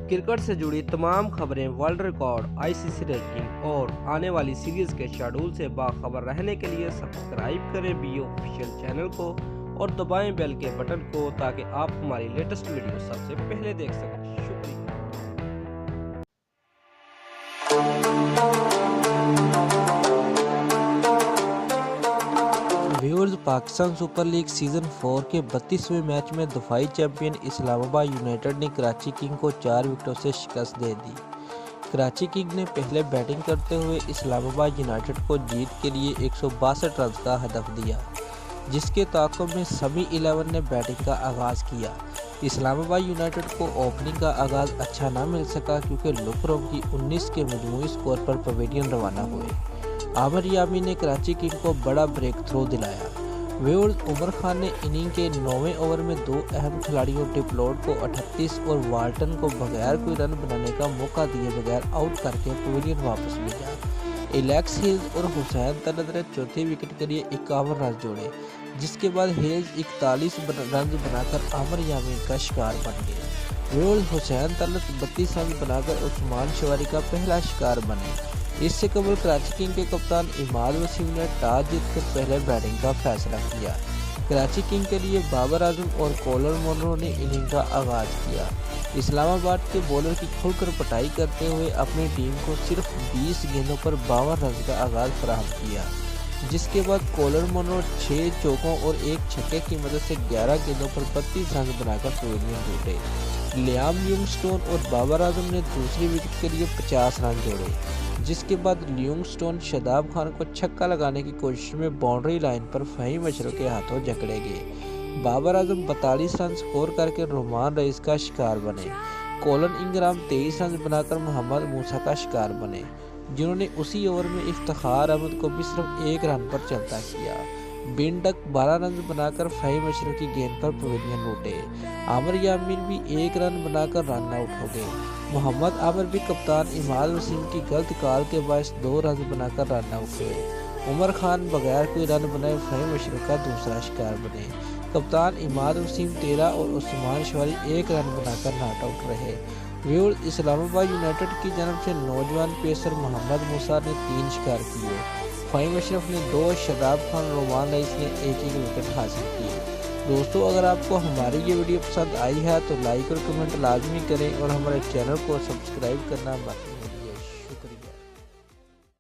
Cricket से जुड़ी तमाम खबरें, वर्ल्ड रिकॉर्ड, आईसीसी रैंकिंग और आने वाली सीरीज के शेड्यूल से बाखबर रहने के लिए सब्सक्राइब करें बी ऑफिशियल चैनल को और दबाएं बेल के बटन को ताकि आप हमारी लेटेस्ट वीडियो सबसे पहले देख सकें। शुक्रिया। Viewers, Pakistan super league season 4 के 32वें मैच में दफाई चैंपियन इस्लामाबाद यूनाइटेड ने कराची किंग को 4 विकेटों से शिकस्त दे दी। कराची किंग ने पहले बैटिंग करते हुए इस्लामाबाद यूनाइटेड को जीत के लिए 162 रन का हदफ दिया, जिसके ताक़ुब में सभी 11 ने बैटिंग का आगाज़ किया। इस्लामाबाद यूनाइटेड को ओपनिंग का आगाज़ अच्छा ना मिल सका क्योंकि लुकरों की 19 के मजमूई स्कोर पर पवेलियन रवाना हुए। आमिर यामी ने कराची किंग को बड़ा ब्रेक थ्रो दिलाया। व्यूअर्स, उमर खान ने इनिंग के 9वें ओवर में 2 अहम खिलाड़ियों डिप्लोड को 38 और वाल्टन को बगैर कोई रन बनाने का मौका दिए बगैर आउट करके पवेलियन वापस भेजा। एलेक्स हेल्स और हुसैन तलत ने चौथे विकेट के लिए 51 रन जोड़े, जिसके बाद हेल्स 41 रन बनाकर आमिर यामी का शिकार बन गए। व्यूअर्स, हुसैन तलत 32 रन बनाकर उस्मान शवारी का पहला शिकार बने। इससे कबल कराची किंग के कप्तान इमाद वसीम ने टॉस जीतकर पहले बैटिंग का फैसला किया। कराची किंग के लिए बाबर आजम और कॉलर मोनरो ने इनिंग का आगाज़ किया। इस्लामाबाद के बॉलर की खुलकर पिटाई करते हुए अपनी टीम को सिर्फ 20 गेंदों पर 52 रन का आगाज़ फराहम किया, जिसके बाद कॉलर मोनरो 6 चौकों और 1 छक्के की मदद से 11 गेंदों पर 32 रन बनाकर पवेलियन लूटे। लियाम लिविंगस्टोन और बाबर आजम ने दूसरी विकेट के लिए 50 रन जोड़े, जिसके बाद लिविंगस्टोन शादाब खान को छक्का लगाने की कोशिश में बाउंड्री लाइन पर फहीम अशरफ के हाथों जकड़े गए। बाबर आजम 42 रन स्कोर करके रोमान रईस का शिकार बने। कॉलन इंग्राम 23 रन बनाकर मोहम्मद मूसा का शिकार बने, जिन्होंने उसी ओवर में इफ्तिखार अहमद को भी सिर्फ 1 रन पर चलता किया। बिन डक 12 रन बनाकर फहीम अशरफ की गेंद पर पवेलियन लूटे। आमिर यामीन भी 1 रन बनाकर रन आउट हो गए। मोहम्मद आमिर भी कप्तान इमाद वसीम की गलत कॉल के बायस 2 रन बनाकर रन आउट हुए। उमर खान बगैर कोई रन बनाए फहीम अशरफ का दूसरा शिकार बने। कप्तान इमाद वसीम 13 और उस्मान शवारी 1 रन बनाकर नॉट आउट रहे। व्यूअर्स, इस्लामाबाद यूनाइटेड की जानब से नौजवान पेसर मोहम्मद मूसा ने 3 शिकार किए, फहीम अशरफ ने 2, शादाब खान रोमान रईस ने 1 विकेट हासिल किए। दोस्तों, अगर आपको हमारी ये वीडियो पसंद आई है तो लाइक और कमेंट लाजमी करें और हमारे चैनल को सब्सक्राइब करना मत भूलें।